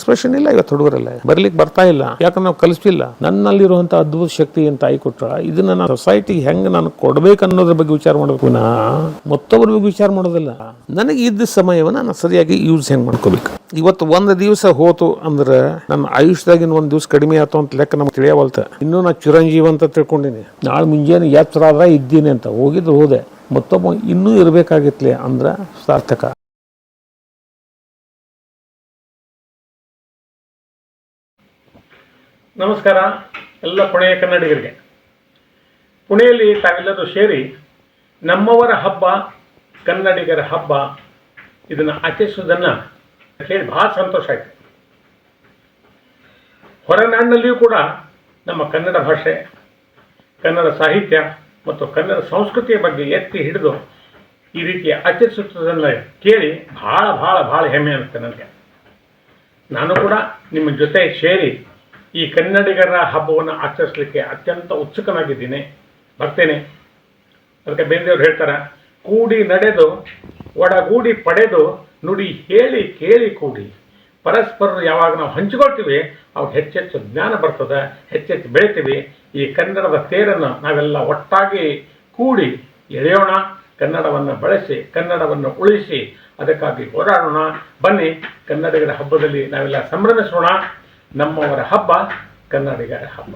Expression ಇಲ್ಲ. ಇವತ್ತು ಹುಡುಗರಲ್ಲ ಬರ್ಲಿಕ್ಕೆ ಬರ್ತಾ ಇಲ್ಲ, ಯಾಕಂದ್ರೆ ನಾವು ಕಲಿಸ್ತಿಲ್ಲ. ನನ್ನಲ್ಲಿರುವಂಥ ಅದ್ಭುತ ಶಕ್ತಿ ಅಂತ ತಾಯಿ ಕೊಟ್ರ, ಇದನ್ನ ನಾನು ಸೊಸೈಟಿಗೆ ಹೆಂಗೆ ನಾನು ಕೊಡ್ಬೇಕು ಅನ್ನೋದ್ರ ಬಗ್ಗೆ ವಿಚಾರ ಮಾಡಬೇಕು, ಮತ್ತೊಬ್ಬರ ಬಗ್ಗೆ ವಿಚಾರ ಮಾಡೋದಿಲ್ಲ. ನನಗೆ ಇದ್ದ ಸಮಯವನ್ನು ನಾನು ಸರಿಯಾಗಿ ಯೂಸ್ ಹೆಂಗೆ ಮಾಡ್ಕೋಬೇಕು. ಇವತ್ತು ಒಂದು ದಿವಸ ಹೋತು ಅಂದ್ರೆ ನನ್ನ ಆಯುಷ್ದಾಗಿನ ಒಂದು ದಿವಸ ಕಡಿಮೆ ಆಯ್ತು ಅಂತ ಲೆಕ್ಕ ನಮ್ಗೆ ತಿಳಿಯವಲ್ತ. ಇನ್ನೂ ನಾ ಚಿರಂಜೀವಿ ಅಂತ ತಿಳ್ಕೊಂಡಿನಿ. ನಾಳೆ ಮುಂಜಾನೆ ಎತ್ತರ ಆದ್ರೆ ಇದ್ದೀನಿ ಅಂತ ಹೋಗಿದ್ದು ಹೋದೆ, ಮತ್ತೊಬ್ಬ ಇನ್ನೂ ಇರಬೇಕಾಗಿತ್ಲೆ ಅಂದ್ರೆ ಸಾರ್ಥಕ. ನಮಸ್ಕಾರ ಎಲ್ಲ ಪುಣೆಯ ಕನ್ನಡಿಗರಿಗೆ. ಪುಣೆಯಲ್ಲಿ ತಾವೆಲ್ಲರೂ ಸೇರಿ ನಮ್ಮವರ ಹಬ್ಬ, ಕನ್ನಡಿಗರ ಹಬ್ಬ ಇದನ್ನು ಆಚರಿಸೋದನ್ನು ಕೇಳಿ ಭಾಳ ಸಂತೋಷ ಆಯಿತು. ಹೊರನಾಡಿನಲ್ಲಿಯೂ ಕೂಡ ನಮ್ಮ ಕನ್ನಡ ಭಾಷೆ, ಕನ್ನಡ ಸಾಹಿತ್ಯ ಮತ್ತು ಕನ್ನಡ ಸಂಸ್ಕೃತಿಯ ಬಗ್ಗೆ ಎತ್ತಿ ಹಿಡಿದು ಈ ರೀತಿ ಆಚರಿಸುತ್ತದನ್ನು ಕೇಳಿ ಭಾಳ ಭಾಳ ಭಾಳ ಹೆಮ್ಮೆ ಅನ್ನಿಸುತ್ತೆ ನನಗೆ. ನಾನು ಕೂಡ ನಿಮ್ಮ ಜೊತೆ ಸೇರಿ ಈ ಕನ್ನಡಿಗರ ಹಬ್ಬವನ್ನು ಆಚರಿಸಲಿಕ್ಕೆ ಅತ್ಯಂತ ಉತ್ಸುಕನಾಗಿದ್ದೀನಿ, ಬರ್ತೇನೆ. ಅದಕ್ಕೆ ಬೇರೆಯವರು ಹೇಳ್ತಾರೆ, ಕೂಡಿ ನಡೆದು ಒಡಗೂಡಿ ಪಡೆದು ನುಡಿ ಹೇಳಿ ಕೇಳಿ ಕೂಡಿ. ಪರಸ್ಪರರು ಯಾವಾಗ ನಾವು ಹಂಚಿಕೊಳ್ತೀವಿ ಅವಾಗ ಹೆಚ್ಚೆಚ್ಚು ಜ್ಞಾನ ಬರ್ತದೆ, ಹೆಚ್ಚೆಚ್ಚು ಬೆಳಿತೀವಿ. ಈ ಕನ್ನಡದ ತೇರನ್ನು ನಾವೆಲ್ಲ ಒಟ್ಟಾಗಿ ಕೂಡಿ ಎಳೆಯೋಣ, ಕನ್ನಡವನ್ನು ಬಳಸಿ ಕನ್ನಡವನ್ನು ಉಳಿಸಿ ಅದಕ್ಕಾಗಿ ಹೋರಾಡೋಣ. ಬನ್ನಿ, ಕನ್ನಡಿಗರ ಹಬ್ಬದಲ್ಲಿ ನಾವೆಲ್ಲ ಸಂಭ್ರಮಿಸೋಣ. ನಮ್ಮವರ ಹಬ್ಬ, ಕನ್ನಡಿಗರ ಹಬ್ಬ.